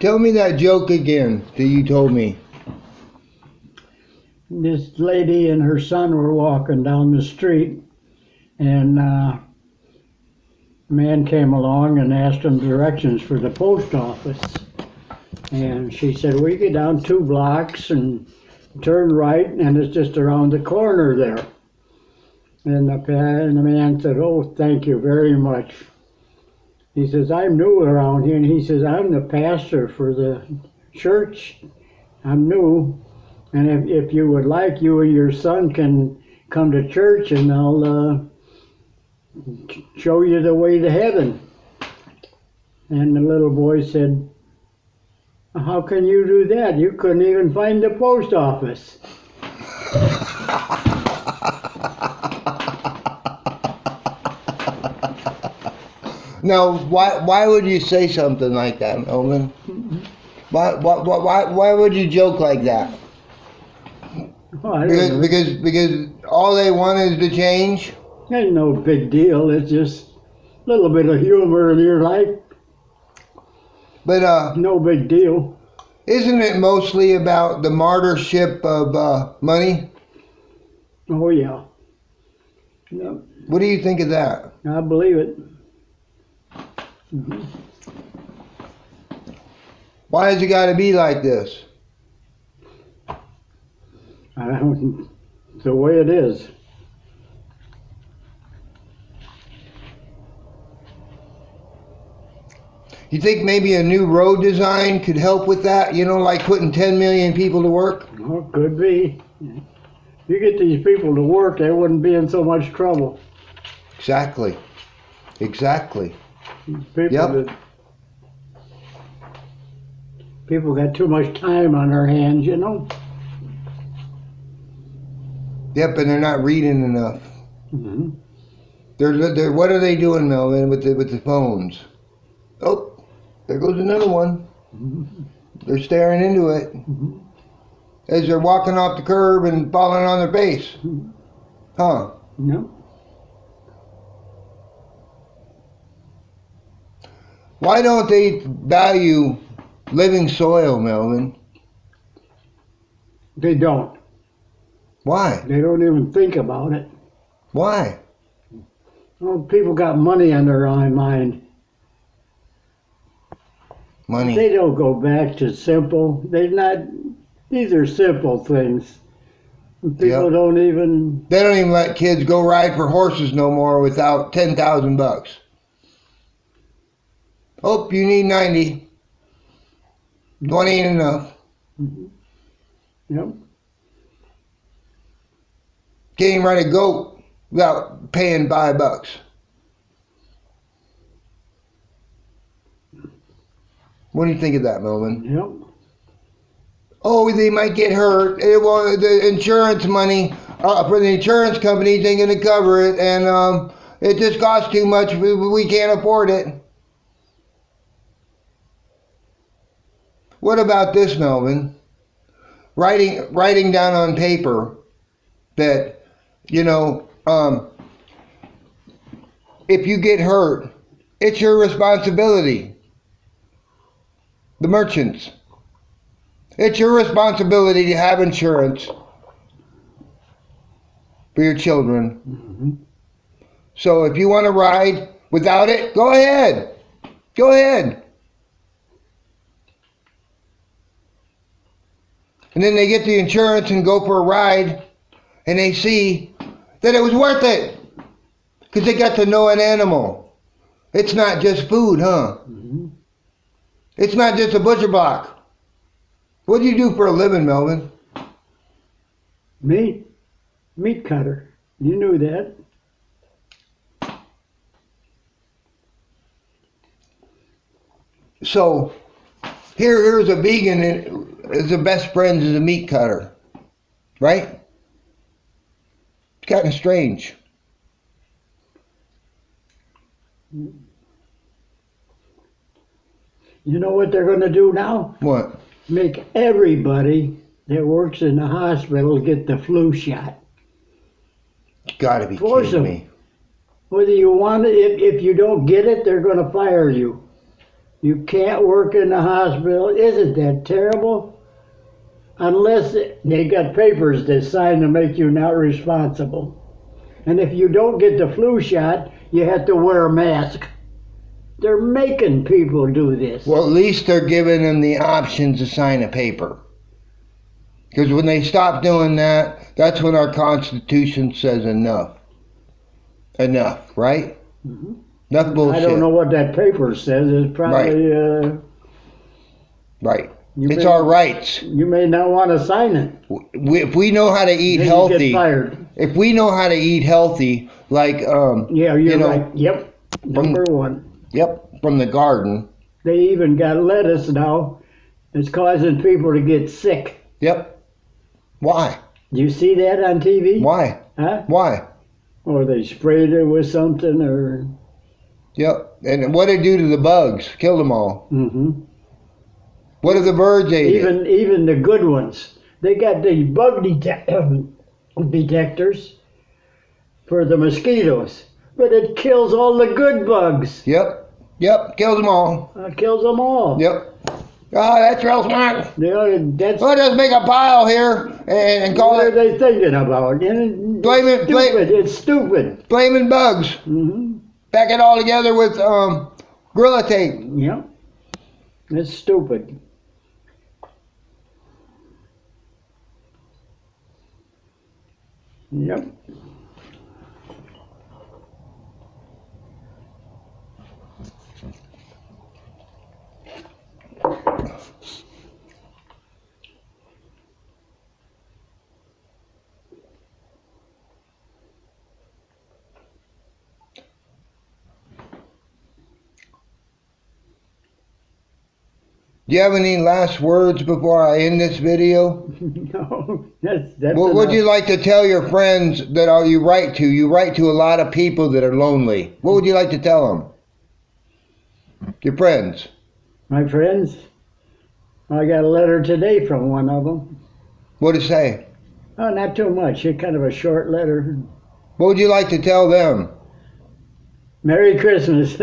Tell me that joke again that you told me. This lady and her son were walking down the street, and a man came along and asked them directions for the post office. And she said, "We get down 2 blocks and turn right, and it's just around the corner there." And the man said, "Oh, thank you very much." He says, "I'm new around here," and he says, "I'm the pastor for the church. I'm new, and if you would like, you and your son can come to church, and I'll show you the way to heaven." And the little boy said, "How can you do that? You couldn't even find the post office." Now, why would you say something like that, Melvin? Why would you joke like that? Oh, I don't know. Because all they want is to change? Ain't no big deal. It's just a little bit of humor in your life. But No big deal. isn't it mostly about the martyrship of money? Oh yeah. Yep. What do you think of that? I believe it. Mm-hmm. Why has it got to be like this? It's the way it is. You think maybe a new road design could help with that? You know, like putting 10 million people to work? Oh, could be. If you get these people to work, they wouldn't be in so much trouble. Exactly. People Yep. People got too much time on their hands, you know. Yep, and they're not reading enough. Mm-hmm. They're what are they doing, Melvin, with the phones? Oh, there goes another one. Mm-hmm. They're staring into it Mm-hmm. as they're walking off the curb and falling on their face. Huh? No. Why don't they value living soil, Melvin? They don't. Why? They don't even think about it. Why? Well, people got money on their own mind. Money. They don't go back to simple. These are simple things. People Yep. don't even. They don't even let kids go ride for horses no more without $10,000. Oh, you need 90. 20 ain't enough. Yep. Can't even ride a goat without paying $5. What do you think of that, Melvin? Yep. Oh, they might get hurt. Well, the insurance money for the insurance companies ain't going to cover it, and it just costs too much. We can't afford it. What about this, Melvin? Writing down on paper that, you know, if you get hurt, it's your responsibility. The merchants. It's your responsibility to have insurance for your children. Mm-hmm. So if you want to ride without it, go ahead. Go ahead. And then they get the insurance and go for a ride, and they see that it was worth it because they got to know an animal. It's not just food, huh? Mm-hmm. It's not just a butcher block. What do you do for a living, Melvin? Meat cutter. You knew that. So here's a vegan is the best friends as a meat cutter, right? It's kind of strange. You know what they're going to do now? What? Make everybody that works in the hospital get the flu shot. Gotta be Force kidding them. me. Whether you want it, if you don't get it, they're going to fire you. You can't work in the hospital. Isn't that terrible? Unless they got papers that sign to make you not responsible. And if you don't get the flu shot, you have to wear a mask. They're making people do this. Well, at least they're giving them the option to sign a paper. Because when they stop doing that, that's when our Constitution says enough. Enough, right? Mm-hmm. Enough bullshit. I don't know what that paper says. It's probably... Right. It's our rights. You may not want to sign it. If we know how to eat Then healthy... you get fired. If we know how to eat healthy, like... yeah, you're right. Yep. Number one. Yep, from the garden. They even got lettuce now. It's causing people to get sick. Yep. Why? Do you see that on TV? Why? Huh? Why? Or they sprayed it with something, or... Yep. And what did it do to the bugs? Killed them all. Mm-hmm. What if the birds ate it? Even the good ones. They got the bug detectors for the mosquitoes. But it kills all the good bugs. Yep. Yep. Kills them all. Kills them all. Yep. Oh, that's real smart. Yeah, that's... Well, just make a pile here and call what it... are they thinking about? And it's stupid. Blaming bugs. Mm-hmm. Pack it all together with Gorilla Tape. Yep. It's stupid. Yep. Do you have any last words before I end this video? No, that's What would you like to tell your friends that you write to? You write to a lot of people that are lonely. What would you like to tell them? Your friends. My friends? I got a letter today from one of them. What did it say? Oh, not too much. It's kind of a short letter. What would you like to tell them? Merry Christmas.